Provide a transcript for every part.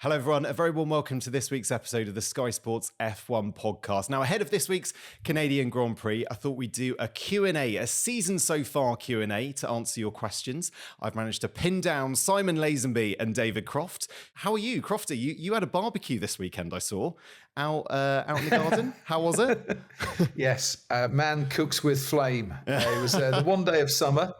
Hello everyone, a very warm welcome to this week's episode of the Sky Sports F1 podcast. Now ahead of this week's Canadian Grand Prix, I thought we'd do a Q&A, a season so far Q&A to answer your questions. I've managed to pin down Simon Lazenby and David Croft. How are you, Crofty? You had a barbecue this weekend, I saw, out in the garden. How was it? Yes, man cooks with flame. It was the one day of summer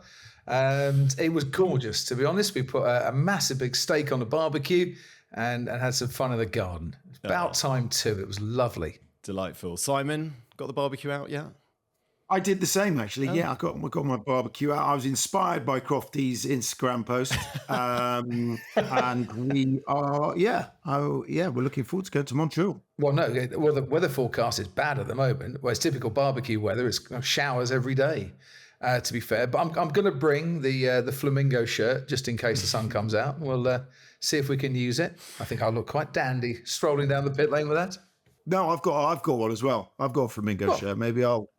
and it was gorgeous, to be honest. We put a massive big steak on the barbecue and had some fun in the garden. It's about time too. It was lovely. Delightful. Simon, got the barbecue out yet? I did the same, actually. Oh. Yeah, I got my barbecue out. I was inspired by Crofty's Instagram post. And we are, we're looking forward to going to Montreal. Well, the weather forecast is bad at the moment. Well, it's typical barbecue weather. It's showers every day, to be fair. But I'm going to bring the flamingo shirt just in case the sun comes out. We'll see if we can use it. I think I'll look quite dandy strolling down the pit lane with that. No, I've got one as well. I've got a flamingo shirt. Maybe I'll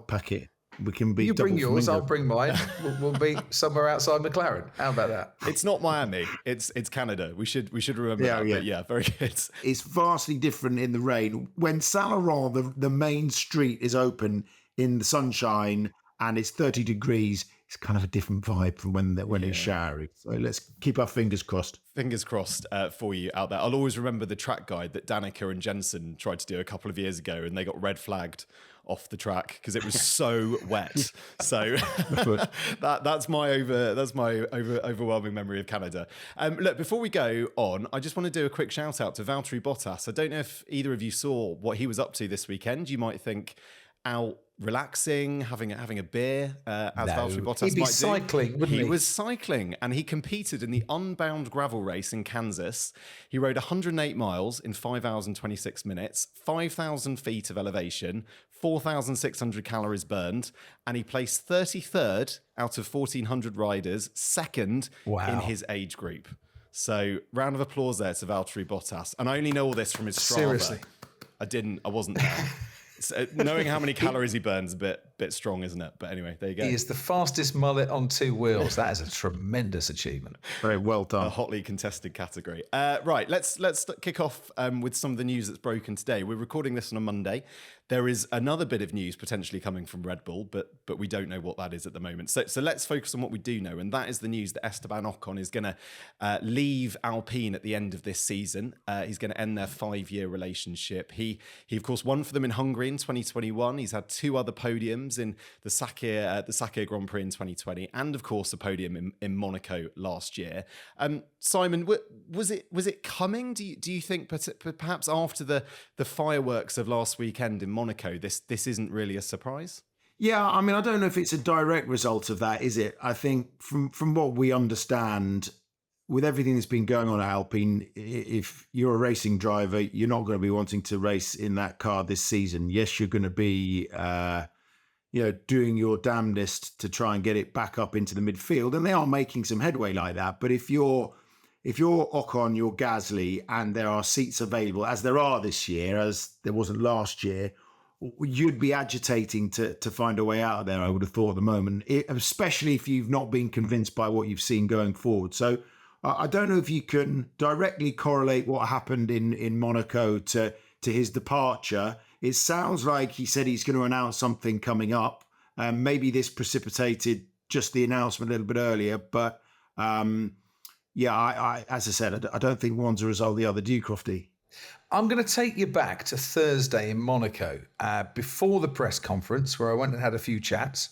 pack it. We can be. You bring yours, flamingo. I'll bring mine. We'll be somewhere outside McLaren. How about that? It's not Miami. It's Canada. We should remember that. Yeah. But yeah, very good. It's vastly different in the rain. When Saint Laurent, the main street, is open in the sunshine and it's 30 degrees, it's kind of a different vibe from when it's showery. So let's keep our fingers crossed. Fingers crossed for you out there. I'll always remember the track guide that Danica and Jensen tried to do a couple of years ago, and they got red flagged off the track because it was so wet. So that's my overwhelming memory of Canada. Look, before we go on, I just want to do a quick shout out to Valtteri Bottas. I don't know if either of you saw what he was up to this weekend. You might think out relaxing, having a beer, Valtteri Bottas he'd be cycling, wouldn't he? He was cycling, and he competed in the Unbound gravel race in Kansas. He rode 108 miles in 5 hours and 26 minutes, 5,000 feet of elevation, 4,600 calories burned, and he placed 33rd out of 1,400 riders, second in his age group. So, round of applause there to Valtteri Bottas. And I only know all this from his Strava. Seriously? I wasn't there. So knowing how many calories he burns is a bit strong, isn't it? But anyway, there you go. He is the fastest mullet on two wheels. That is a tremendous achievement. Very well done. A hotly contested category. Right, let's kick off with some of the news that's broken today. We're recording this on a Monday. There is another bit of news potentially coming from Red Bull, but we don't know what that is at the moment. So let's focus on what we do know, and that is the news that Esteban Ocon is going to leave Alpine at the end of this season. He's going to end their 5-year relationship. He of course won for them in Hungary in 2021. He's had 2 other podiums in the Sakhir Grand Prix in 2020, and of course a podium in Monaco last year. Simon, was it coming? Do you think perhaps after the fireworks of last weekend in Monaco, this isn't really a surprise? Yeah, I mean, I don't know if it's a direct result of that, is it? I think from what we understand, with everything that's been going on at Alpine, if you're a racing driver, you're not going to be wanting to race in that car this season. Yes, you're going to be, doing your damnedest to try and get it back up into the midfield, and they are making some headway like that. But if you're Ocon, you're Gasly, and there are seats available, as there are this year, as there wasn't last year, you'd be agitating to find a way out of there, I would have thought at the moment, especially if you've not been convinced by what you've seen going forward. So I don't know if you can directly correlate what happened in Monaco to his departure. It sounds like he said he's going to announce something coming up. Maybe this precipitated just the announcement a little bit earlier, but I as I said, I don't think one's a result of the other. Do you, Crofty? I'm going to take you back to Thursday in Monaco before the press conference where I went and had a few chats.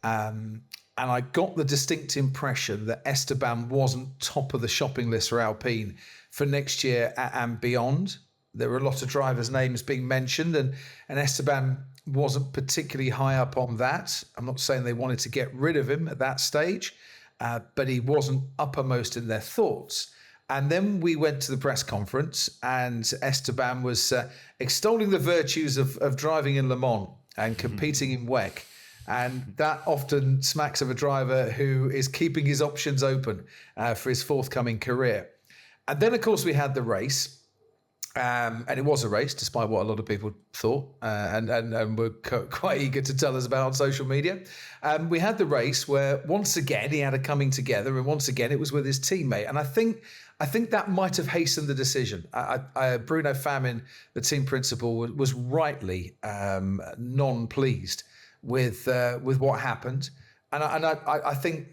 And I got the distinct impression that Esteban wasn't top of the shopping list for Alpine for next year and beyond. There were a lot of drivers' names being mentioned, and Esteban wasn't particularly high up on that. I'm not saying they wanted to get rid of him at that stage, but he wasn't uppermost in their thoughts. And then we went to the press conference, and Esteban was extolling the virtues of driving in Le Mans and competing in WEC. And that often smacks of a driver who is keeping his options open for his forthcoming career. And then, of course, we had the race. And it was a race, despite what a lot of people thought, and were quite eager to tell us about on social media. We had the race where once again he had a coming together, and once again it was with his teammate. And I think that might have hastened the decision. Bruno Famin, the team principal, was rightly non-pleased with what happened, and I think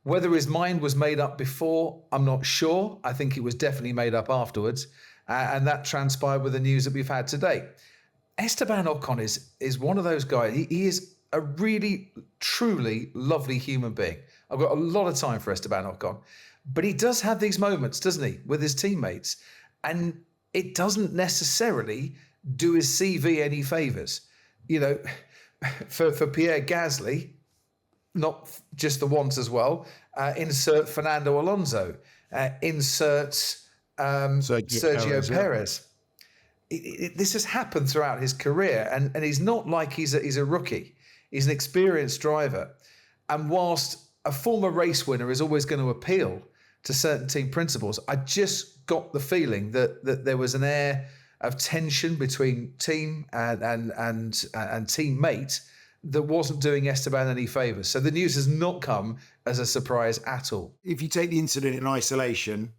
whether his mind was made up before, I'm not sure. I think it was definitely made up afterwards. And that transpired with the news that we've had today. Esteban Ocon is one of those guys. He is a really, truly lovely human being. I've got a lot of time for Esteban Ocon. But he does have these moments, doesn't he, with his teammates? And it doesn't necessarily do his CV any favours. You know, for Pierre Gasly, not just the once as well, insert Fernando Alonso, insert... Sergio Perez. This has happened throughout his career, and he's not like he's a rookie. He's an experienced driver, and whilst a former race winner is always going to appeal to certain team principles, I just got the feeling that there was an air of tension between team and teammate that wasn't doing Esteban any favours. So the news has not come as a surprise at all. If you take the incident in isolation,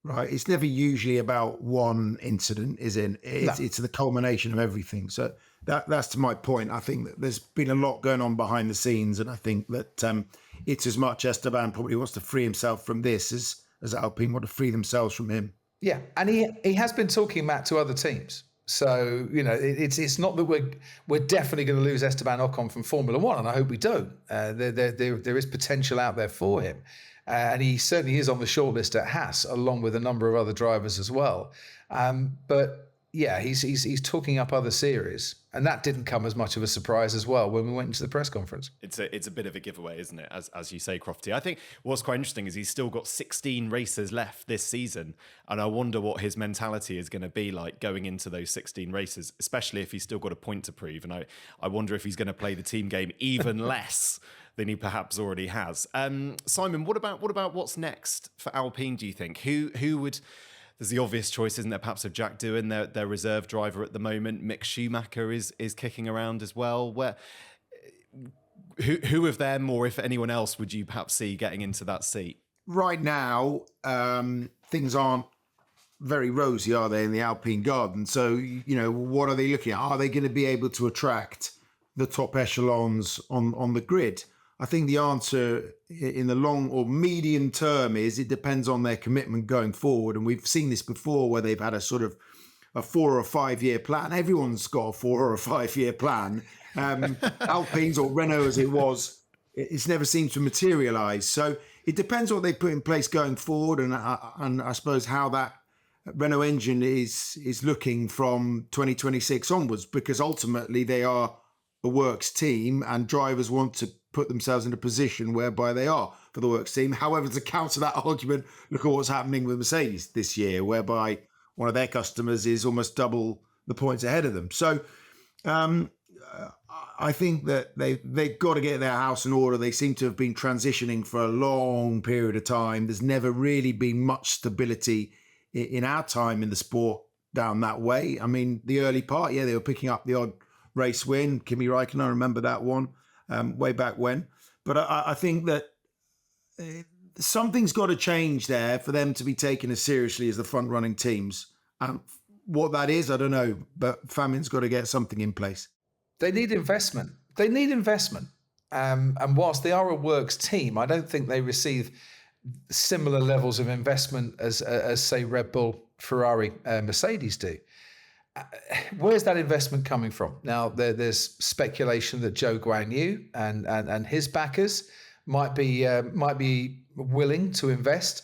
right, it's never usually about one incident, is it? It's the culmination of everything. So that's to my point. I think that there's been a lot going on behind the scenes, and I think that it's as much Esteban probably wants to free himself from this as Alpine want to free themselves from him. Yeah, and he has been talking, Matt, to other teams. So, you know, it's not that we're definitely going to lose Esteban Ocon from Formula One, and I hope we don't. There is potential out there for him. And he certainly is on the shortlist at Haas, along with a number of other drivers as well. But yeah, he's talking up other series, and that didn't come as much of a surprise as well when we went into the press conference. It's a bit of a giveaway, isn't it? As you say, Crofty. I think what's quite interesting is he's still got 16 races left this season, and I wonder what his mentality is going to be like going into those 16 races, especially if he's still got a point to prove. And I wonder if he's going to play the team game even less than he perhaps already has. Simon, what about what's next for Alpine, do you think? Who would... There's the obvious choice, isn't there, perhaps of Jack Doohan, their reserve driver at the moment. Mick Schumacher is kicking around as well. Who of them, or if anyone else, would you perhaps see getting into that seat? Right now, things aren't very rosy, are they, in the Alpine garden? So, you know, what are they looking at? Are they going to be able to attract the top echelons on the grid? I think the answer in the long or medium term is it depends on their commitment going forward. And we've seen this before where they've had a sort of a 4 or 5 year plan. Everyone's got a 4 or a 5 year plan. Alpine's or Renault as it was, it's never seemed to materialise. So it depends what they put in place going forward, and I suppose how that Renault engine is looking from 2026 onwards, because ultimately they are a works team and drivers want to put themselves in a position whereby they are for the works team. However, to counter that argument, look at what's happening with Mercedes this year, whereby one of their customers is almost double the points ahead of them. So I think that they've got to get their house in order. They seem to have been transitioning for a long period of time. There's never really been much stability in our time in the sport down that way. I mean, the early part, yeah, they were picking up the odd race win. Kimi Räikkönen, I remember that one. Way back when. But I think that something's got to change there for them to be taken as seriously as the front-running teams. What that is, I don't know, but Famin's got to get something in place. They need investment. And whilst they are a works team, I don't think they receive similar levels of investment as say, Red Bull, Ferrari, Mercedes do. Where's that investment coming from? Now, there's speculation that Zhou Guanyu and his backers might be willing to invest.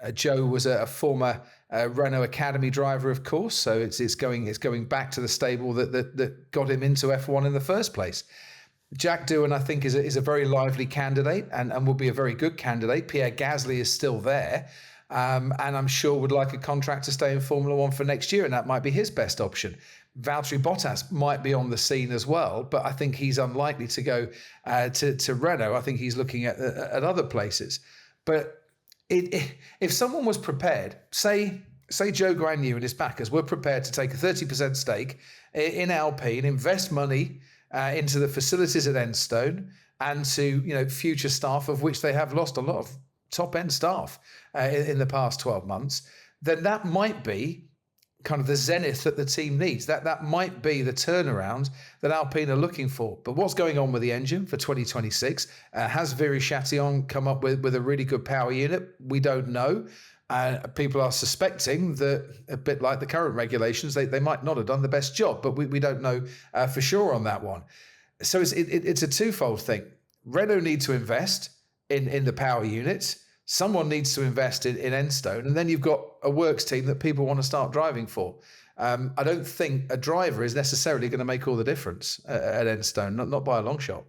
Zhou was a former Renault Academy driver, of course, so it's going back to the stable that got him into F1 in the first place. Jack Doohan, I think, is a very lively candidate and will be a very good candidate. Pierre Gasly is still there. And I'm sure would like a contract to stay in Formula One for next year, and that might be his best option. Valtteri Bottas might be on the scene as well, but I think he's unlikely to go to Renault. I think he's looking at other places. But if someone was prepared, say say Joe Granu and his backers were prepared to take a 30% stake in Alpine, invest money into the facilities at Enstone and to future staff, of which they have lost a lot of top-end staff in the past 12 months, then that might be kind of the zenith that the team needs. That might be the turnaround that Alpine are looking for. But what's going on with the engine for 2026? Has Viry-Châtillon come up with a really good power unit? We don't know. People are suspecting that, a bit like the current regulations, they might not have done the best job, but we don't know for sure on that one. So it's a twofold thing. Renault need to invest in the power units. Someone needs to invest in Enstone, and then you've got a works team that people want to start driving for. I don't think a driver is necessarily going to make all the difference at Enstone, not by a long shot.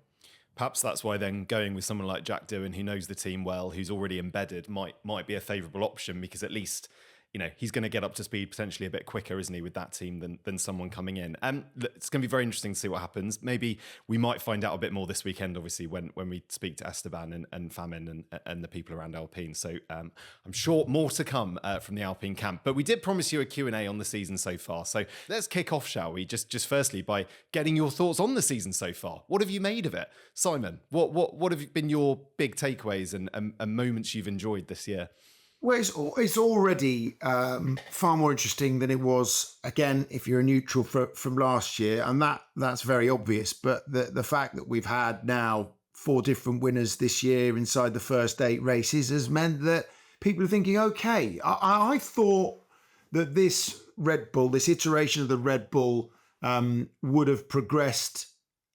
Perhaps that's why then going with someone like Jack Doohan, who knows the team well, who's already embedded, might be a favourable option, because at least he's going to get up to speed potentially a bit quicker, isn't he, with that team than someone coming in. It's going to be very interesting to see what happens. Maybe we might find out a bit more this weekend, obviously, when we speak to Esteban and Famin and the people around Alpine. So I'm sure more to come from the Alpine camp. But we did promise you a Q&A on the season so far. So let's kick off, shall we? Just firstly by getting your thoughts on the season so far. What have you made of it? Simon, what have been your big takeaways and moments you've enjoyed this year? Well, it's already far more interesting than it was, again, if you're a neutral from last year. And that's very obvious. But the fact that we've had now 4 different winners this year inside the first 8 races has meant that people are thinking, OK, I thought that this Red Bull, this iteration of the Red Bull would have progressed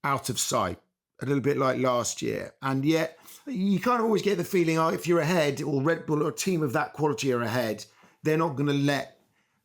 out of sight, a little bit like last year. And yet you kind of always get the feeling, if you're ahead, or Red Bull or a team of that quality are ahead, they're not going to let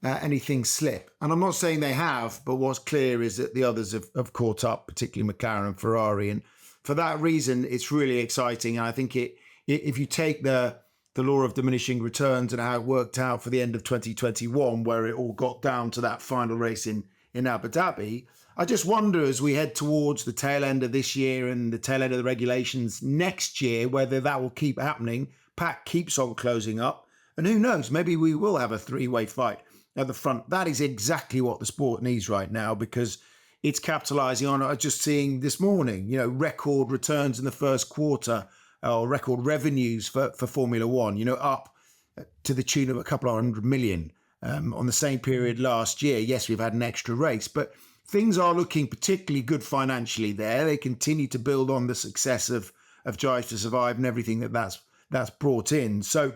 anything slip. And I'm not saying they have, but what's clear is that the others have caught up, particularly McLaren and Ferrari. And for that reason, it's really exciting. And I think if you take the law of diminishing returns and how it worked out for the end of 2021, where it all got down to that final race in Abu Dhabi, I just wonder, as we head towards the tail end of this year and the tail end of the regulations next year, whether that will keep happening. Pack keeps on closing up. And who knows, maybe we will have a 3-way fight at the front. That is exactly what the sport needs right now, because it's capitalising on, just seeing this morning, record returns in the first quarter, or record revenues for Formula One, up to the tune of a couple of 100 million on the same period last year. Yes, we've had an extra race, but things are looking particularly good financially there. They continue to build on the success of Drive to Survive and everything that's brought in. So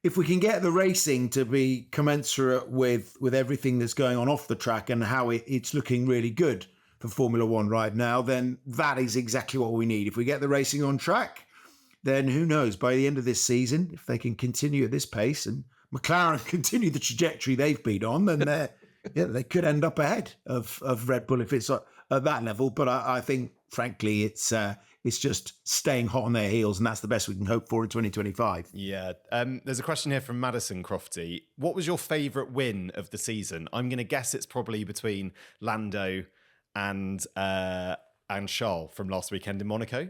if we can get the racing to be commensurate with everything that's going on off the track and how it's looking really good for Formula One right now, then that is exactly what we need. If we get the racing on track, then who knows, by the end of this season, if they can continue at this pace and McLaren continue the trajectory they've been on, then they could end up ahead of Red Bull if it's at that level. But I think, frankly, it's just staying hot on their heels, and that's the best we can hope for in 2025. Yeah. There's a question here from Madison Crofty. What was your favourite win of the season? I'm going to guess it's probably between Lando and Charles from last weekend in Monaco.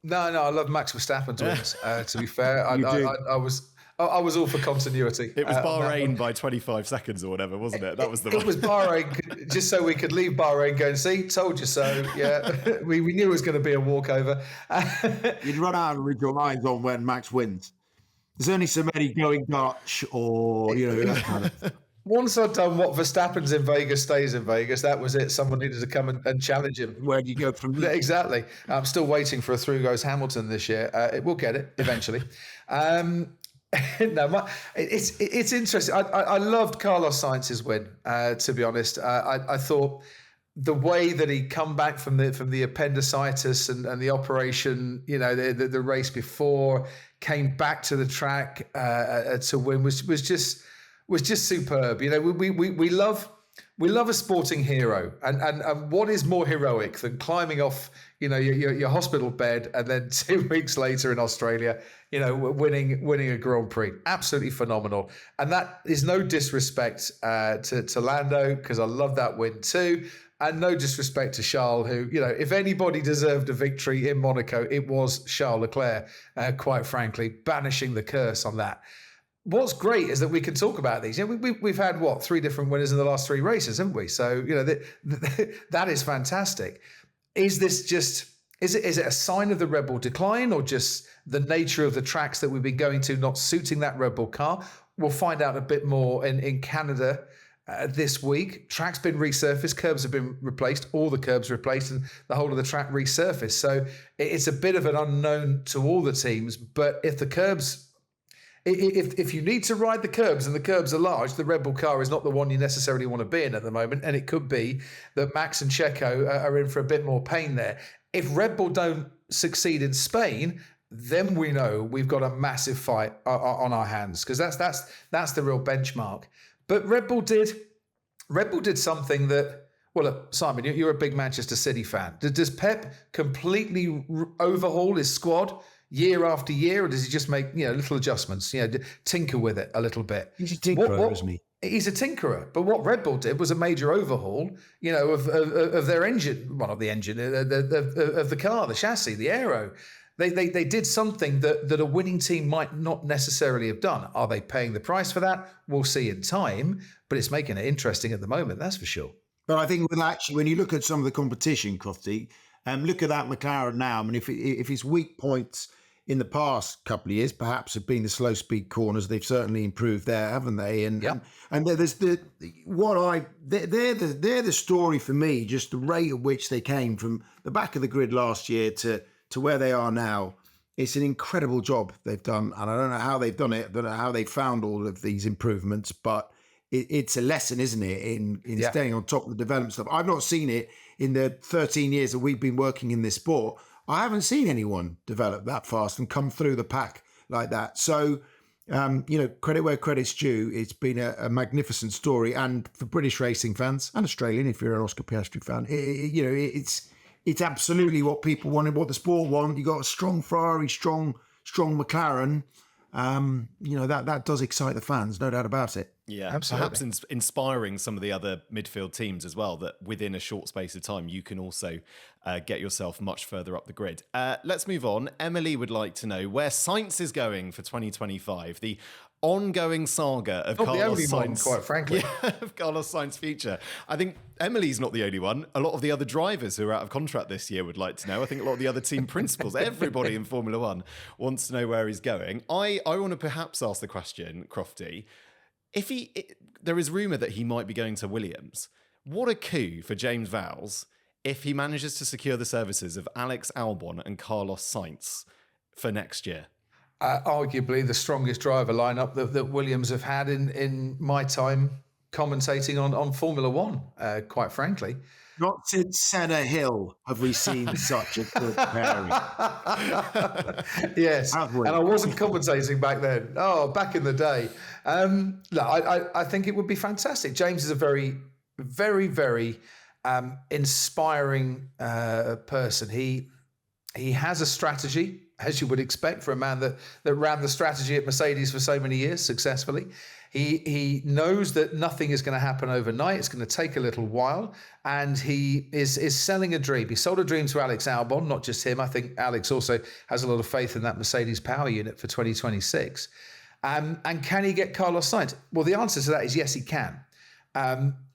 No, I love Max Verstappen's wins. To be fair, I was all for continuity. It was Bahrain by 25 seconds or whatever, wasn't it? That was the one. It was Bahrain, just so we could leave Bahrain going, see, told you so. Yeah, we knew it was going to be a walkover. You'd run out and read your minds on when Max wins. There's only so many going Dutch or, that kind of thing. Once I'd done what Verstappen's in Vegas stays in Vegas, that was it. Someone needed to come and challenge him. Where do you go from there? Exactly. I'm still waiting for a through goes Hamilton this year. We'll get it eventually. It's interesting. I loved Carlos Sainz's win. To be honest, I thought the way that he'd come back from the appendicitis and the operation, the race before, came back to the track to win was just superb. We love a sporting hero, and what is more heroic than climbing off your hospital bed and then 2 weeks later in Australia, winning a Grand Prix? Absolutely phenomenal. And that is no disrespect to Lando, because I love that win too. And no disrespect to Charles, who, if anybody deserved a victory in Monaco, it was Charles Leclerc, quite frankly, banishing the curse on that. what's great is that we can talk about these. We've had, 3 different winners in the last 3 races, haven't we? So, that is fantastic. Is this just, is it a sign of the Red Bull decline, or just the nature of the tracks that we've been going to not suiting that Red Bull car? We'll find out a bit more in Canada this week. Track's been resurfaced, curbs have been replaced, all the curbs replaced, and the whole of the track resurfaced. So it's a bit of an unknown to all the teams. But if the curbs, if you need to ride the curbs and the curbs are large, the Red Bull car is not the one you necessarily want to be in at the moment. And it could be that Max and Checo are in for a bit more pain there. If Red Bull don't succeed in Spain, then we know we've got a massive fight on our hands, because that's the real benchmark. But Red Bull did something that, well, look, Simon, you're a big Manchester City fan. Does Pep completely overhaul his squad year after year, or does he just make little adjustments, tinker with it a little bit? He's a tinkerer, isn't he? He's a tinkerer. But what Red Bull did was a major overhaul, of their engine, well, not the engine, of the car, the chassis, the aero. They did something that a winning team might not necessarily have done. Are they paying the price for that? We'll see in time, but it's making it interesting at the moment, that's for sure. But I think when you look at some of the competition, Crofty, look at that McLaren now. I mean, if its weak points in the past couple of years perhaps have been the slow speed corners, they've certainly improved there, haven't they? And there's they're the story for me, just the rate at which they came from the back of the grid last year to where they are now. It's an incredible job they've done, and I don't know how they've done it. I don't know how they found all of these improvements, but it's a lesson, isn't it, in staying on top of the development stuff. I've not seen it in the 13 years that we've been working in this sport. I haven't seen anyone develop that fast and come through the pack like that. So, credit where credit's due. It's been a magnificent story, and for British racing fans and Australian, if you're an Oscar Piastri fan, it's absolutely what people wanted, what the sport wanted. You got a strong Ferrari, strong McLaren. That does excite the fans, no doubt about it. Yeah, absolutely. Perhaps inspiring some of the other midfield teams as well, that within a short space of time, you can also get yourself much further up the grid. Let's move on. Emily would like to know where Sainz is going for 2025. The ongoing saga of Carlos Sainz, quite frankly. Of Carlos Sainz's future. I think Emily's not the only one. A lot of the other drivers who are out of contract this year would like to know. I think a lot of the other team principals, everybody in Formula One wants to know where he's going. I want to perhaps ask the question, Crofty, there is rumour that he might be going to Williams. What a coup for James Vowles if he manages to secure the services of Alex Albon and Carlos Sainz for next year. Arguably the strongest driver lineup that Williams have had in my time commentating on Formula One, quite frankly. Not since Senna Hill have we seen such a good pairing. Yes, and I wasn't commentating back then. Oh, back in the day. I think it would be fantastic. James is a very, very, very inspiring person. He has a strategy, as you would expect for a man that ran the strategy at Mercedes for so many years successfully. He knows that nothing is going to happen overnight. It's going to take a little while. And he is selling a dream. He sold a dream to Alex Albon, not just him. I think Alex also has a lot of faith in that Mercedes power unit for 2026. And can he get Carlos Sainz? Well, the answer to that is yes, he can.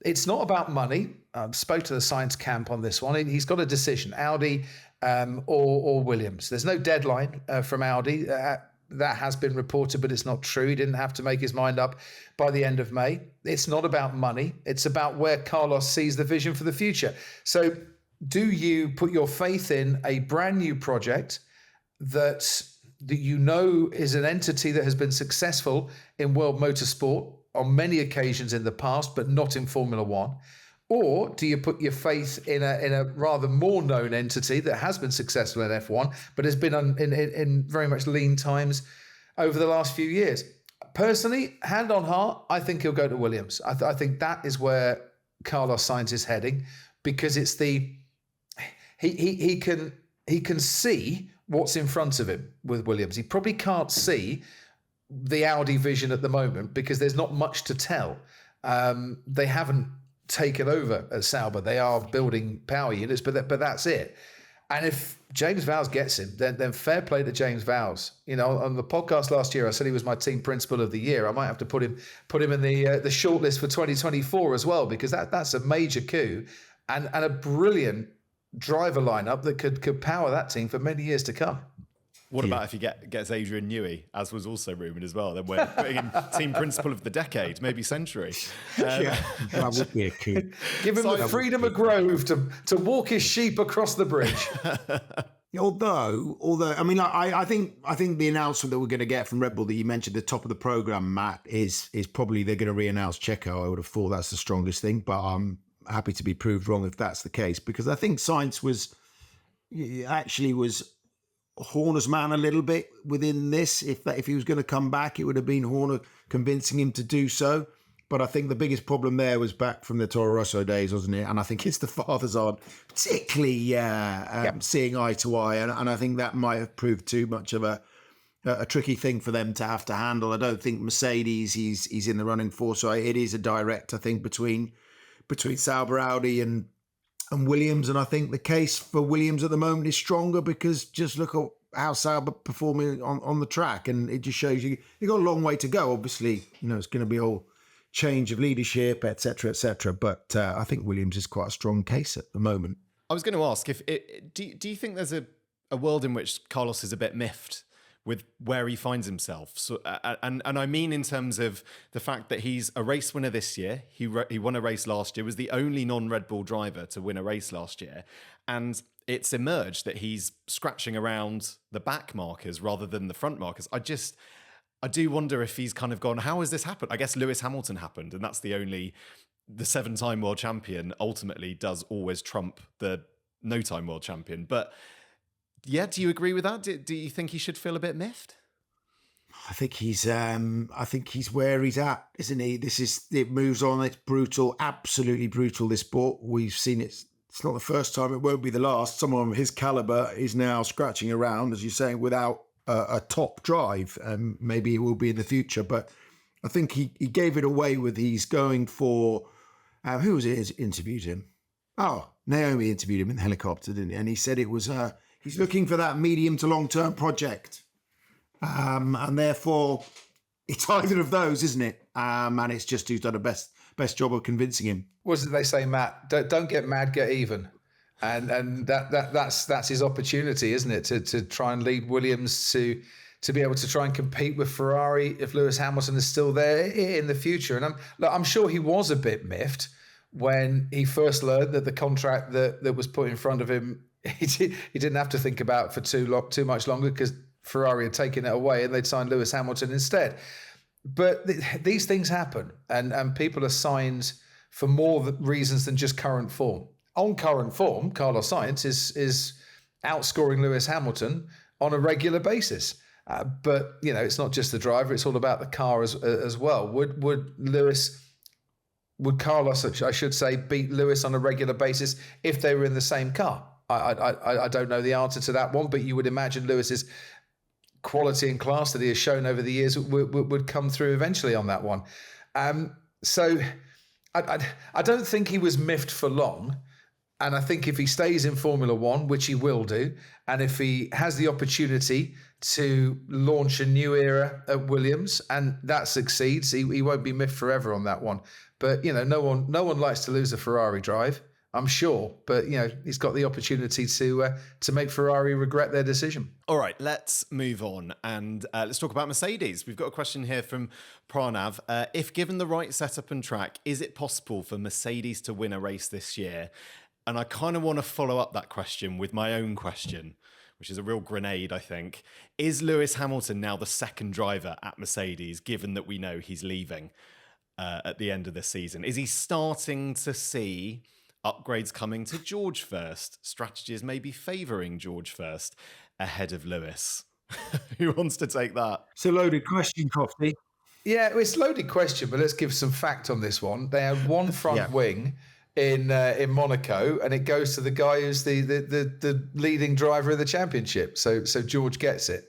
It's not about money. I spoke to the Sainz camp on this one. He's got a decision, Audi or Williams. There's no deadline from Audi. That has been reported, but it's not true. He didn't have to make his mind up by the end of May. It's not about money. It's about where Carlos sees the vision for the future. So do you put your faith in a brand new project that is an entity that has been successful in world motorsport on many occasions in the past, but not in Formula One? Or do you put your faith in a rather more known entity that has been successful in F1, but has been in very much lean times over the last few years? Personally, hand on heart, I think he'll go to Williams. I think that is where Carlos Sainz is heading, because it's he can see what's in front of him with Williams. He probably can't see the Audi vision at the moment because there's not much to tell. They haven't taken over at Sauber. They are building power units, but that's it. And if James Vowles gets him, then fair play to James Vowles. You know, on the podcast last year, I said he was my team principal of the year. I might have to put him in the shortlist for 2024 as well, because that's a major coup and a brilliant driver lineup that could power that team for many years to come. What about if he gets Adrian Newey, as was also rumoured as well? Then we're putting him team principal of the decade, maybe century. That would be a coup. Give him the freedom of Grove to walk his sheep across the bridge. Although, I mean, I think the announcement that we're going to get from Red Bull that you mentioned at the top of the programme, Matt, is probably they're going to re-announce Checo. I would have thought that's the strongest thing, but I'm happy to be proved wrong if that's the case, because I think Sainz was Horner's man a little bit within this. If he was going to come back, it would have been Horner convincing him to do so. But I think the biggest problem there was back from the Toro Rosso days, wasn't it? And I think it's the fathers aren't particularly seeing eye to eye. And I think that might have proved too much of a tricky thing for them to have to handle. I don't think Mercedes he's in the running for. So it is a direct, I think, between Sauber, Audi and Williams. And I think the case for Williams at the moment is stronger because just look at how Sauber performing on the track. And it just shows you've got a long way to go. Obviously, you know, it's going to be all change of leadership, etc., etc. But I think Williams is quite a strong case at the moment. I was going to ask, do you think there's a world in which Carlos is a bit miffed with where he finds himself? So, and I mean in terms of the fact that he's a race winner this year. He won a race last year, was the only non-Red Bull driver to win a race last year. And it's emerged that he's scratching around the back markers rather than the front markers. I do wonder if he's kind of gone, how has this happened? I guess Lewis Hamilton happened, and that's the 7-time world champion ultimately does always trump the no-time world champion. But yeah, do you agree with that? Do you think he should feel a bit miffed? I think he's where he's at, isn't he? It moves on. It's brutal, absolutely brutal, this sport. We've seen it. It's not the first time. It won't be the last. Someone of his caliber is now scratching around, as you're saying, without a top drive. Maybe it will be in the future, but I think he gave it away with he's going for, who was it interviewed him? Oh, Naomi interviewed him in the helicopter, didn't he? And he said it was, he's looking for that medium to long-term project. And therefore, it's either of those, isn't it? And it's just who's done a best job of convincing him. What did they say, Matt? Don't get mad, get even. And that's his opportunity, isn't it? To try and lead Williams to be able to try and compete with Ferrari if Lewis Hamilton is still there in the future. And I'm sure he was a bit miffed when he first learned that the contract that was put in front of him, he didn't have to think about for too much longer because Ferrari had taken it away and they'd signed Lewis Hamilton instead. But these things happen, and people are signed for more reasons than just current form. On current form, Carlos Sainz is outscoring Lewis Hamilton on a regular basis. But, you know, it's not just the driver, it's all about the car as well. Would Carlos, I should say, beat Lewis on a regular basis if they were in the same car? I don't know the answer to that one, but you would imagine Lewis's quality and class that he has shown over the years would come through eventually on that one. So I don't think he was miffed for long. And I think if he stays in Formula One, which he will do, and if he has the opportunity to launch a new era at Williams and that succeeds, he won't be miffed forever on that one. But, you know, no one likes to lose a Ferrari drive, I'm sure. But, you know, he's got the opportunity to make Ferrari regret their decision. All right, let's move on and let's talk about Mercedes. We've got a question here from Pranav. If given the right setup and track, is it possible for Mercedes to win a race this year? And I kind of want to follow up that question with my own question, which is a real grenade, I think. Is Lewis Hamilton now the second driver at Mercedes, given that we know he's leaving at the end of the season? Is he starting to see upgrades coming to George first? Strategies maybe favouring George first ahead of Lewis? Who wants to take that? It's a loaded question, Crofty. Yeah, it's a loaded question, but let's give some fact on this one. They had one front wing in Monaco, and it goes to the guy who's the leading driver of the championship. So George gets it.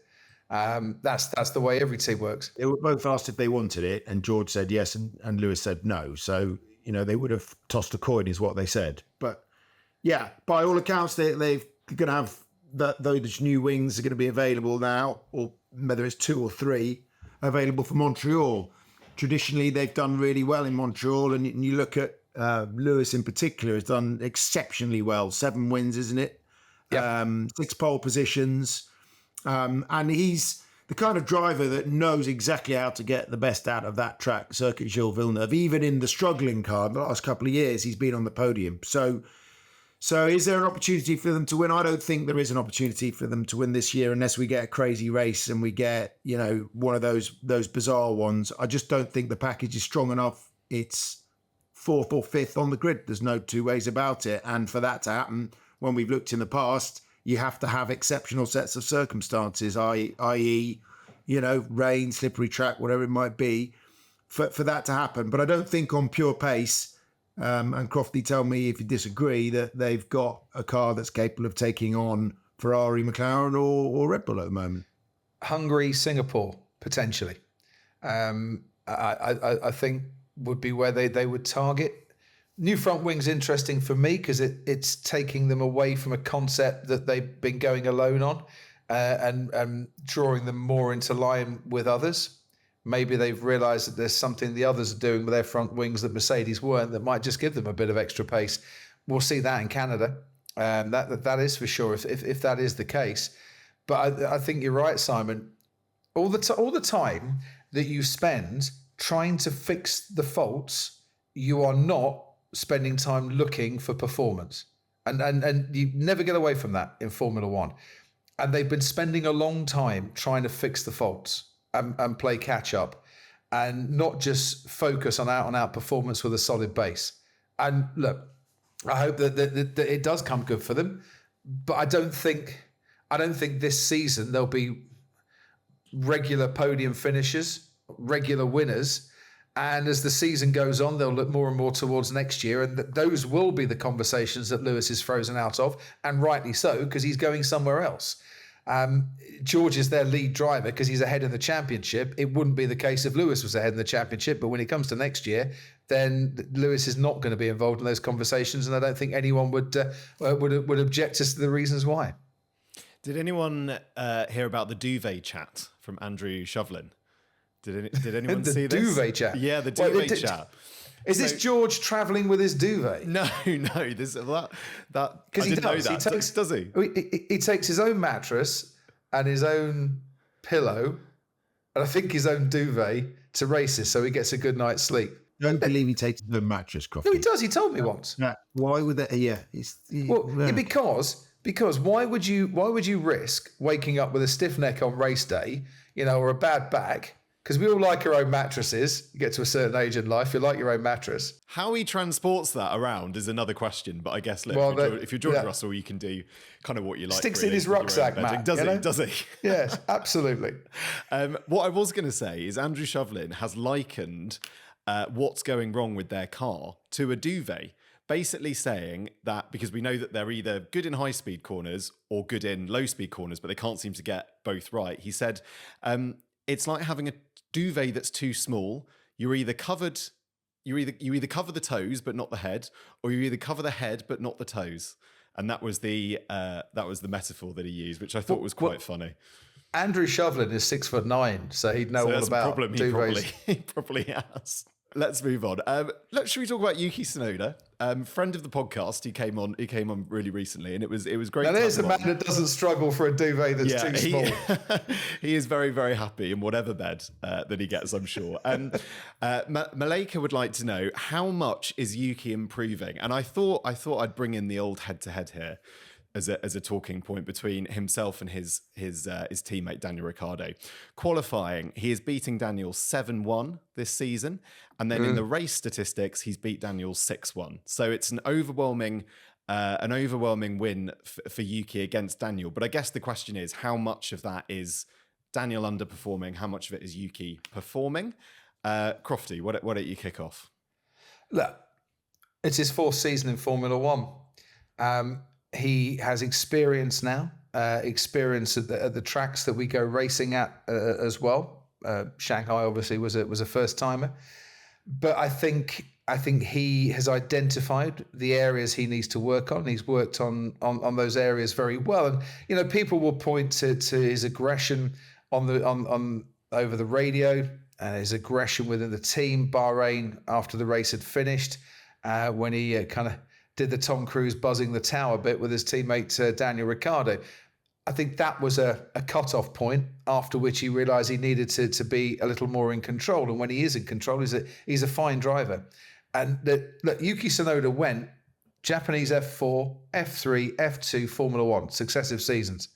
That's the way every team works. They were both asked if they wanted it, and George said yes, and Lewis said no. So, you know, they would have tossed a coin, is what they said. But yeah, by all accounts, they've going to have those new wings are going to be available now, or whether it's 2 or 3 available for Montreal. Traditionally, they've done really well in Montreal, and you look at Lewis in particular has done exceptionally well. 7 wins, isn't it? Yep. 6 pole positions. And he's the kind of driver that knows exactly how to get the best out of that track, Circuit Gilles Villeneuve. Even in the struggling car, the last couple of years, he's been on the podium. So is there an opportunity for them to win? I don't think there is an opportunity for them to win this year unless we get a crazy race and we get, one of those bizarre ones. I just don't think the package is strong enough. It's 4th or 5th on the grid. There's no 2 ways about it. And for that to happen, when we've looked in the past, you have to have exceptional sets of circumstances, i.e., rain, slippery track, whatever it might be, for that to happen. But I don't think on pure pace, and Crofty, tell me if you disagree, that they've got a car that's capable of taking on Ferrari, McLaren or Red Bull at the moment. Hungary, Singapore, potentially. I think would be where they would target. New front wing's interesting for me because it's taking them away from a concept that they've been going alone on and drawing them more into line with others. Maybe they've realised that there's something the others are doing with their front wings that Mercedes weren't that might just give them a bit of extra pace. We'll see that in Canada. That is for sure if that is the case. But I think you're right, Simon. All the time that you spend trying to fix the faults, you are not spending time looking for performance. And you never get away from that in Formula One. And they've been spending a long time trying to fix the faults and play catch up and not just focus on out performance with a solid base. And look, I hope that it does come good for them, but I don't think this season there'll be regular podium finishers, regular winners. And as the season goes on, they'll look more and more towards next year. And those will be the conversations that Lewis is frozen out of, and rightly so, because he's going somewhere else. George is their lead driver because he's ahead in the championship. It wouldn't be the case if Lewis was ahead in the championship. But when it comes to next year, then Lewis is not going to be involved in those conversations. And I don't think anyone would object as to the reasons why. Did anyone hear about the duvet chat from Andrew Shovlin? Did anyone see this? The duvet chat? Yeah, the duvet chat. Is this George travelling with his duvet? No. This that because he does. Does he? He takes his own mattress and his own pillow, and I think his own duvet to races, so he gets a good night's sleep. I don't believe he takes his own mattress, Crofty. No, he does. He told me once. Yeah. Why would that? Yeah. Because why would you risk waking up with a stiff neck on race day, or a bad back? Because we all like our own mattresses. You get to a certain age in life, you like your own mattress. How he transports that around is another question. But I guess, look, if you're George Russell, you can do kind of what you like. Sticks in his rucksack, Matt. Does he? Yes, absolutely. What I was going to say is Andrew Shovlin has likened what's going wrong with their car to a duvet. Basically saying that because we know that they're either good in high-speed corners or good in low-speed corners, but they can't seem to get both right. He said, it's like having a duvet that's too small. You either cover the toes but not the head, or you either cover the head but not the toes. And that was the metaphor that he used, which I thought was quite funny. Andrew Shovlin is 6'9", so he'd know all about duvets. He probably has. Let's move on. Should we talk about Yuki Tsunoda, friend of the podcast? He came on really recently, and it was great. Now there's a man that doesn't struggle for a duvet that's too small. He is very, very happy in whatever bed that he gets, I'm sure. Maleka would like to know, how much is Yuki improving? And I thought I'd bring in the old head-to-head here as a talking point between himself and his teammate Daniel Ricciardo. Qualifying, he is beating Daniel 7-1 this season, and then in the race statistics, he's beat Daniel 6-1. So it's an overwhelming win for Yuki against Daniel. But I guess the question is, how much of that is Daniel underperforming? How much of it is Yuki performing? Crofty, why don't you kick off? Look, it's his 4th season in Formula One. He has experience now, experience at the tracks that we go racing at as well. Shanghai obviously was a first timer, but I think I think he has identified the areas he needs to work on. He's worked on those areas very well. And, you know, people will point to his aggression on over the radio and his aggression within the team. Bahrain, after the race had finished, when he kind of did the Tom Cruise buzzing the tower bit with his teammate Daniel Ricciardo. I think that was a cut-off point after which he realised he needed to be a little more in control. And when he is in control, he's a fine driver. And look, Yuki Tsunoda went Japanese F4, F3, F2, Formula One, successive seasons,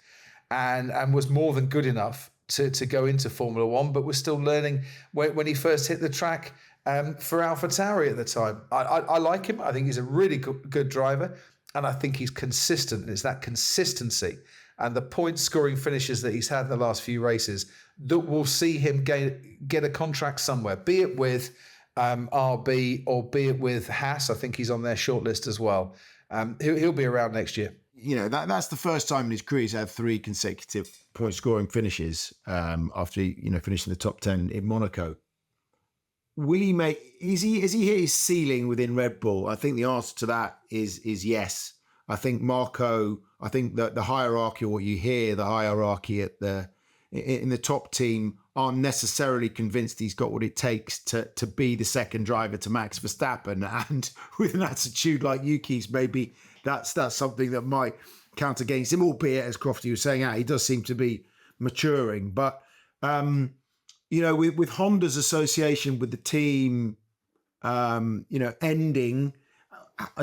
and was more than good enough to go into Formula One, but was still learning when he first hit the track for AlphaTauri at the time. I like him. I think he's a really good driver, and I think he's consistent. And it's that consistency and the point-scoring finishes that he's had in the last few races that will see him get a contract somewhere, be it with RB or be it with Haas. I think he's on their shortlist as well. He'll be around next year. You know, that's the first time in his career he's had 3 consecutive point-scoring finishes after finishing the top 10 in Monaco. Will he make? Is he hit his ceiling within Red Bull? I think the answer to that is yes. I think Marco. I think that the hierarchy, what you hear, the hierarchy in the top team, aren't necessarily convinced he's got what it takes to be the second driver to Max Verstappen. And with an attitude like Yuki's, maybe that's something that might count against him. Albeit, as Crofty was saying, he does seem to be maturing, but. With Honda's association with the team, ending,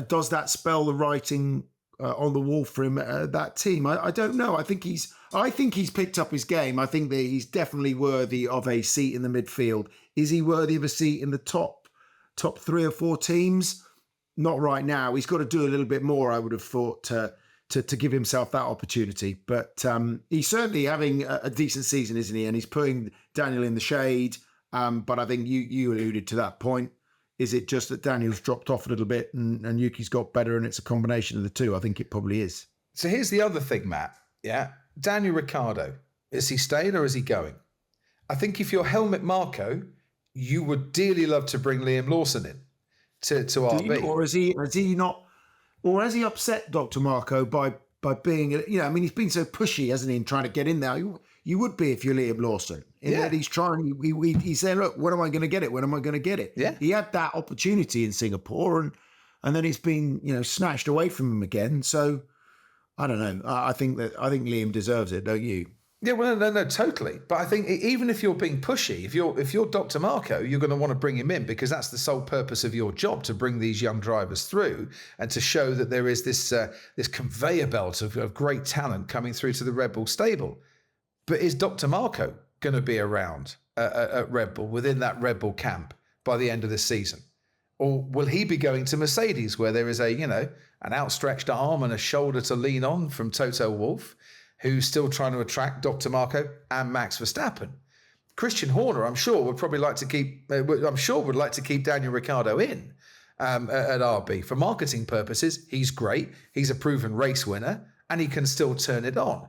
does that spell the writing on the wall for him that team? I don't know. I think he's picked up his game. I think that he's definitely worthy of a seat in the midfield. Is he worthy of a seat in the top 3 or 4 teams? Not right now. He's got to do a little bit more, I would have thought, to give himself that opportunity. But he's certainly having a decent season, isn't he? And he's putting Daniel in the shade. But I think you alluded to that point. Is it just that Daniel's dropped off a little bit and Yuki's got better and it's a combination of the two? I think it probably is. So here's the other thing, Matt. Yeah. Daniel Ricciardo, is he staying or is he going? I think if you're Helmut Marko, you would dearly love to bring Liam Lawson in to RB. Or has he not... Or has he upset Dr. Marco by being, he's been so pushy, hasn't he, in trying to get in there? You would be if you're Liam Lawson. That he's trying, he's saying, look, when am I going to get it? When am I going to get it? Yeah. He had that opportunity in Singapore and then it's been, snatched away from him again. So I don't know. I think Liam deserves it, don't you? Yeah, well, no, totally. But I think even if you're being pushy, if you're Dr. Marco, you're going to want to bring him in because that's the sole purpose of your job, to bring these young drivers through and to show that there is this conveyor belt of great talent coming through to the Red Bull stable. But is Dr. Marco going to be around at Red Bull, within that Red Bull camp by the end of this season? Or will he be going to Mercedes, where there is an outstretched arm and a shoulder to lean on from Toto Wolff, who's still trying to attract Dr. Marco and Max Verstappen? Christian Horner, I'm sure, would like to keep Daniel Ricciardo in at RB. For marketing purposes, he's great. He's a proven race winner and he can still turn it on.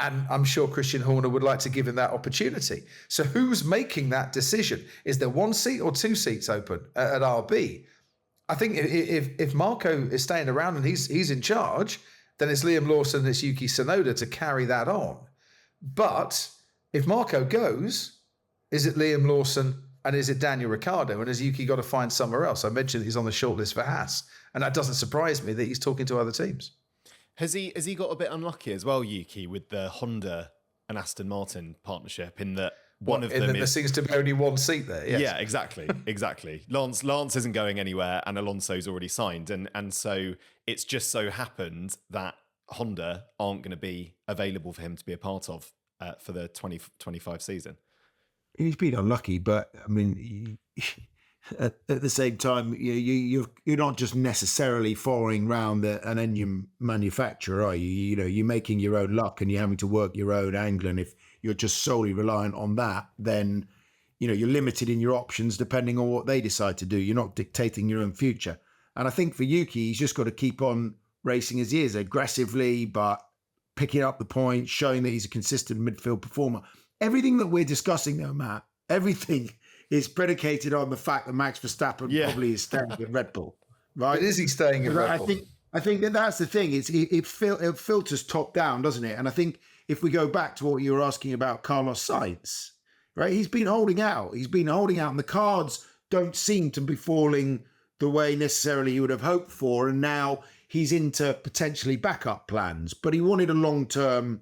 And I'm sure Christian Horner would like to give him that opportunity. So who's making that decision? Is there 1 seat or 2 seats open at RB? I think if Marco is staying around and he's in charge, then it's Liam Lawson, it's Yuki Tsunoda to carry that on. But if Marco goes, is it Liam Lawson and is it Daniel Ricciardo? And has Yuki got to find somewhere else? I mentioned he's on the shortlist for Haas. And that doesn't surprise me that he's talking to other teams. Has he got a bit unlucky as well, Yuki, with the Honda and Aston Martin partnership, in that one of them there seems to be only 1 seat there? Yes. Yeah, exactly. Lance isn't going anywhere and Alonso's already signed. And so it's just so happened that Honda aren't going to be available for him to be a part of for the 2025 season. He's been unlucky, but I mean, at the same time, you're not just necessarily following round an engine manufacturer, are you? You're making your own luck and you're having to work your own angle. And if you're just solely reliant on that, then you're limited in your options depending on what they decide to do. You're not dictating your own future. And I think for Yuki, he's just got to keep on racing as he is, aggressively, but picking up the points, showing that he's a consistent midfield performer. Everything that we're discussing though, Matt, everything is predicated on the fact that Max Verstappen probably is staying at Red Bull, right? But is he staying at Red Bull? I think that's the thing. It filters top down, doesn't it? And I think if we go back to what you were asking about Carlos Sainz, right? He's been holding out. And the cards don't seem to be falling the way necessarily you would have hoped for. And now he's into potentially backup plans. But he wanted a long-term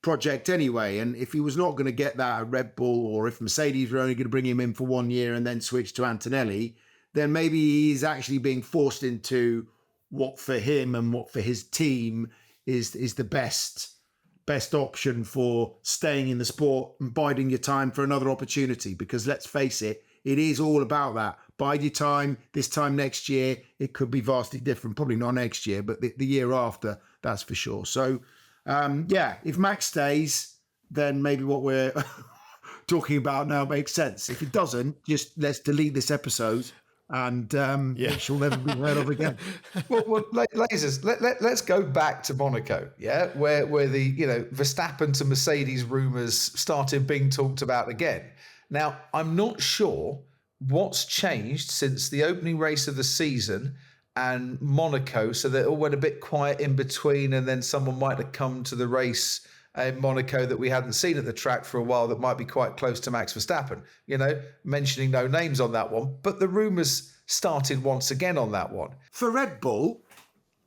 project anyway. And if he was not going to get that at Red Bull, or if Mercedes were only going to bring him in for 1 year and then switch to Antonelli, then maybe he's actually being forced into what for him and what for his team is the best option for staying in the sport and biding your time for another opportunity. Because let's face it, it is all about that. Bide your time. This time next year, it could be vastly different. Probably not next year, but the year after, that's for sure. So, if Max stays, then maybe what we're talking about now makes sense. If it doesn't, just let's delete this episode and she'll never be heard of again. well, Lasers, let's go back to Monaco, where the Verstappen to Mercedes rumours started being talked about again. Now, I'm not sure what's changed since the opening race of the season and Monaco, so that it all went a bit quiet in between, and then someone might have come to the race in Monaco that we hadn't seen at the track for a while that might be quite close to Max Verstappen, mentioning no names on that one. But the rumours started once again on that one. For Red Bull,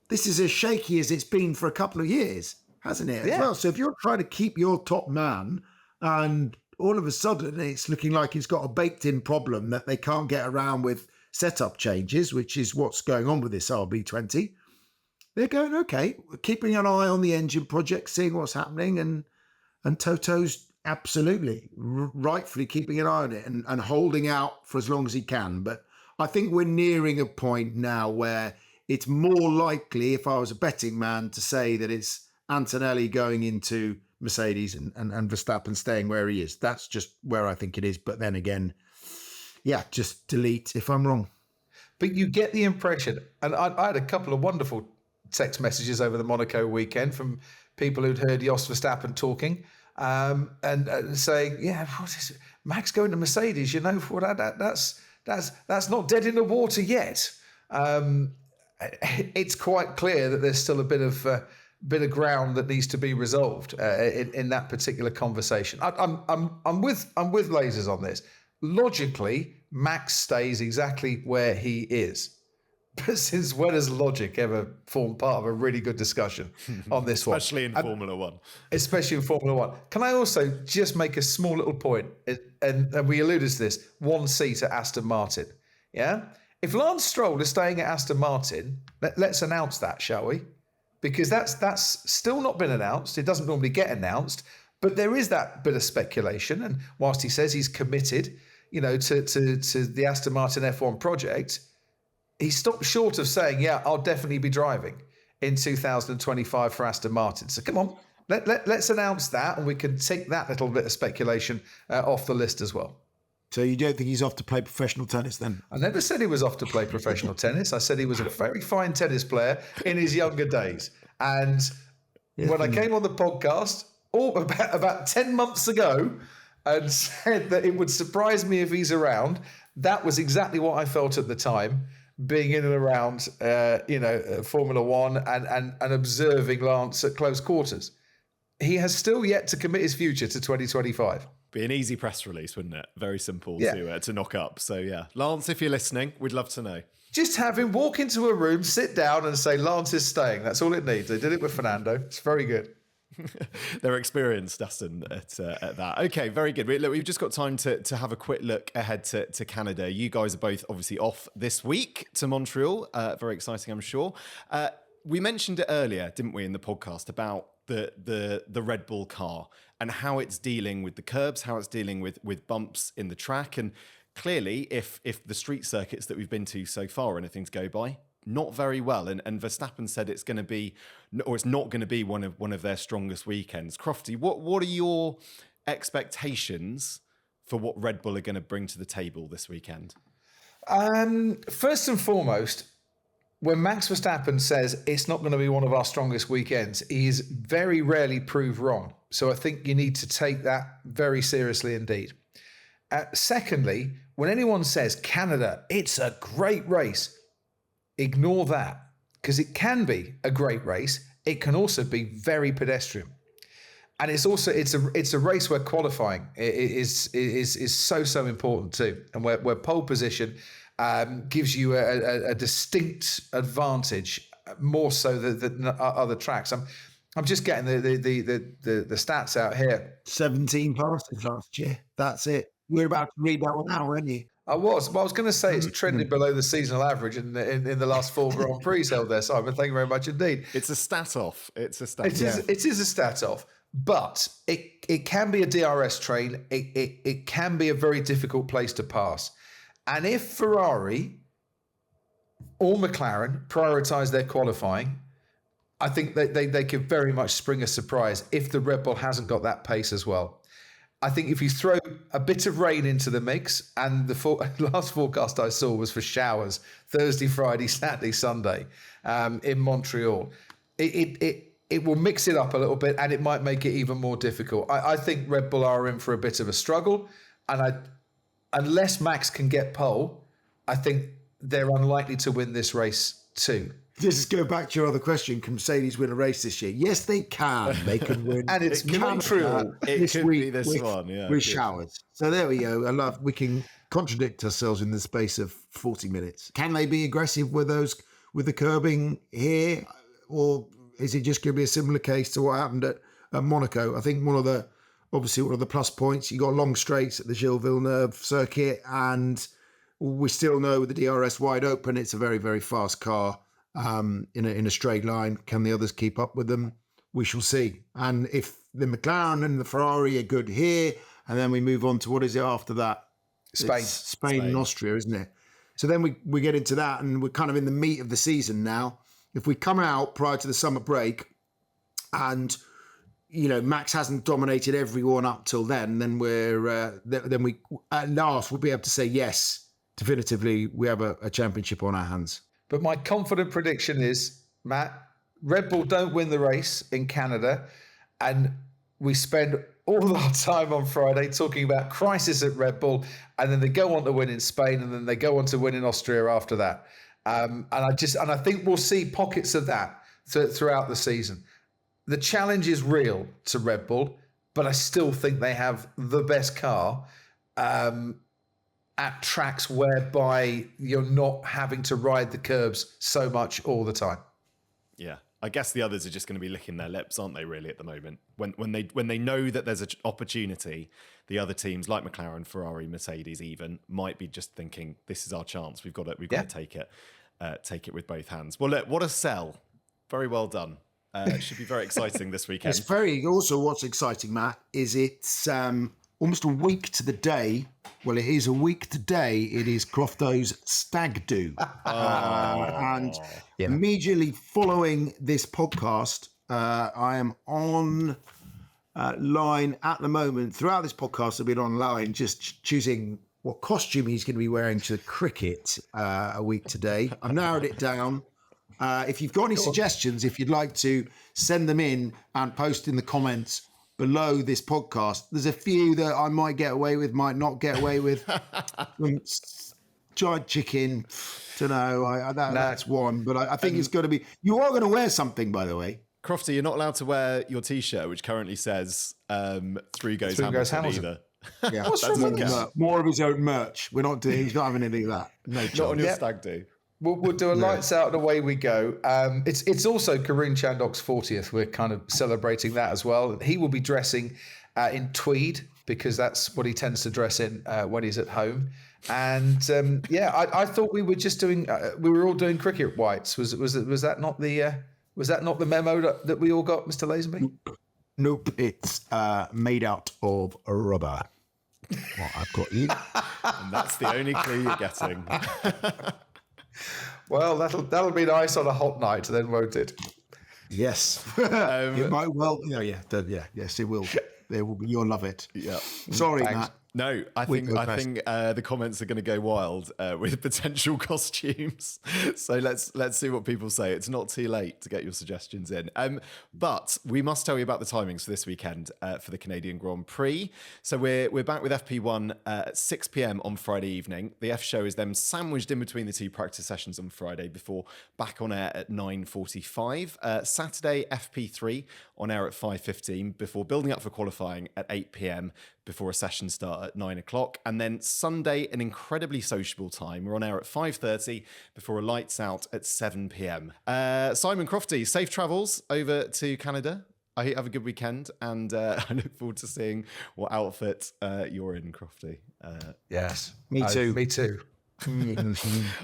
this is as shaky as it's been for a couple of years, hasn't it? As well. So if you're trying to keep your top man and all of a sudden it's looking like he's got a baked-in problem that they can't get around with setup changes, which is what's going on with this RB20, they're going, okay, we're keeping an eye on the engine project, seeing what's happening, and Toto's absolutely, rightfully keeping an eye on it and holding out for as long as he can. But I think we're nearing a point now where it's more likely, if I was a betting man, to say that it's Antonelli going into Mercedes and Verstappen staying where he is. That's just where I think it is. But then again, just delete if I'm wrong. But you get the impression, and I had a couple of wonderful text messages over the Monaco weekend from people who'd heard Jos Verstappen talking and saying, what is it? Max going to Mercedes, that's not dead in the water yet. It's quite clear that there's still a bit of ground that needs to be resolved in that particular conversation. I'm with Lasers on this. Logically, Max stays exactly where he is. But since when has logic ever formed part of a really good discussion on this one? Especially in Formula One. Especially in Formula One. Can I also just make a small little point? And we alluded to this, 1 seat at Aston Martin. Yeah? If Lance Stroll is staying at Aston Martin, let's announce that, shall we? Because that's still not been announced. It doesn't normally get announced. But there is that bit of speculation. And whilst he says he's committed, to the Aston Martin F1 project, he stopped short of saying, I'll definitely be driving in 2025 for Aston Martin. So come on, let's announce that, and we can take that little bit of speculation off the list as well. So you don't think he's off to play professional tennis then? I never said he was off to play professional tennis. I said he was a very fine tennis player in his younger days. And when I came on the podcast about 10 months ago and said that it would surprise me if he's around, that was exactly what I felt at the time, being in and around, Formula One and observing Lance at close quarters. He has still yet to commit his future to 2025. Be an easy press release, wouldn't it? Very simple to knock up. So Lance, if you're listening, we'd love to know. Just have him walk into a room, sit down and say, Lance is staying. That's all it needs. They did it with Fernando. It's very good. They're experienced, Aston, at that. Okay, very good. Look, we've just got time to have a quick look ahead to Canada. You guys are both obviously off this week to Montreal. Very exciting, I'm sure. We mentioned it earlier, didn't we, in the podcast about the Red Bull car and how it's dealing with the curbs, how it's dealing with bumps in the track. And clearly, if the street circuits that we've been to so far, anything to go by, not very well. And Verstappen said it's going to be, or it's not going to be one of their strongest weekends. Crofty, what are your expectations for what Red Bull are going to bring to the table this weekend? First and foremost, when Max Verstappen says it's not going to be one of our strongest weekends, he's very rarely proved wrong. So I think you need to take that very seriously indeed. Secondly, when anyone says Canada, it's a great race, ignore that, because it can be a great race. It can also be very pedestrian. And it's a race where qualifying is so important too, and where pole position gives you a distinct advantage, more so than other tracks. I'm just getting the stats out here. 17 passes last year. That's it. We're about to read that one now, aren't you? I was going to say it's trending below the seasonal average in the last 4 Grand Prix held there, Simon. Thank you very much indeed. It's a stat off. It is a stat off. But it can be a DRS train. It can be a very difficult place to pass. And if Ferrari or McLaren prioritise their qualifying, I think they could very much spring a surprise if the Red Bull hasn't got that pace as well. I think if you throw a bit of rain into the mix, and the last forecast I saw was for showers Thursday, Friday, Saturday, Sunday in Montreal, it will mix it up a little bit, and it might make it even more difficult. I think Red Bull are in for a bit of a struggle, and unless Max can get pole, I think they're unlikely to win this race too. Just go back to your other question. Can Mercedes win a race this year? Yes, they can. They can win. And it's Montreal. It could be this one, yeah. With showers. So there we go. We can contradict ourselves in the space of 40 minutes. Can they be aggressive with the curbing here? Or is it just going to be a similar case to what happened at Monaco? I think one of the plus points, you got long straights at the Gilles Villeneuve circuit, and we still know with the DRS wide open, it's a very, very fast car. In a straight line. Can the others keep up with them? We shall see. And if the McLaren and the Ferrari are good here, and then we move on to what is it after that? Spain and Austria, isn't it? So then we get into that, and we're kind of in the meat of the season now. If we come out prior to the summer break, and Max hasn't dominated everyone up till then then we at last will be able to say yes, definitively we have a championship on our hands. But my confident prediction is, Matt, Red Bull don't win the race in Canada, and we spend all our time on Friday talking about crisis at Red Bull, and then they go on to win in Spain, and then they go on to win in Austria after that. And I think we'll see pockets of that throughout the season. The challenge is real to Red Bull, but I still think they have the best car. At tracks whereby you're not having to ride the curbs so much all the time. Yeah, I guess the others are just going to be licking their lips, aren't they? Really, at the moment, when they know that there's an opportunity, the other teams like McLaren, Ferrari, Mercedes, even might be just thinking, "This is our chance. We've got to take it with both hands." Well, look, what a sell! Very well done. It should be very exciting this weekend. It's very also what's exciting, Matt, is it's almost a week to the day. Well, it is a week today. It is Crofto's stag do. And immediately following this podcast, I am on line at the moment. Throughout this podcast, I've been online just choosing what costume he's going to be wearing to cricket a week today. I've narrowed it down. If you've got any suggestions, if you'd like to send them in and post in the comments below this podcast, there's a few that I might get away with, might not get away with. Giant chicken, don't know. That's one, but I think it's got to be. You are going to wear something, by the way. Crofty, you're not allowed to wear your T-shirt, which currently says "Through goes Hamilton." Either. Yeah, more of his own merch. We're not doing. He's not having any of that. No, not on your stag do. We'll do a lights out and away we go. It's also Karun Chandhok's 40th. We're kind of celebrating that as well. He will be dressing in tweed because that's what he tends to dress in when he's at home. And I thought we were just doing. We were all doing cricket whites. Was that not the memo that we all got, Mr. Lazenby? Nope. It's made out of rubber. What I've got you. And that's the only clue you're getting. Well, that'll be nice on a hot night, then, won't it? Yes, it might well. Yes, it will. There will be. You'll love it. Yeah. Sorry, Matt. No, I think the comments are going to go wild with potential costumes. So let's see what people say. It's not too late to get your suggestions in. But we must tell you about the timings for this weekend for the Canadian Grand Prix. So we're back with FP1 at 6 p.m. on Friday evening. The F show is then sandwiched in between the two practice sessions on Friday before back on air at 9:45. Saturday FP3 on air at 5:15 before building up for qualifying at 8 p.m. before a session start at 9 o'clock. And then Sunday, an incredibly sociable time. We're on air at 5:30 before a lights out at 7 p.m. Simon Crofty, safe travels over to Canada. I hope you have a good weekend, and I look forward to seeing what outfit you're in, Crofty. Yes. Me too. Me too.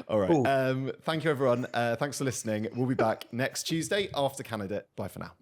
All right. Thank you, everyone. Thanks for listening. We'll be back next Tuesday after Canada. Bye for now.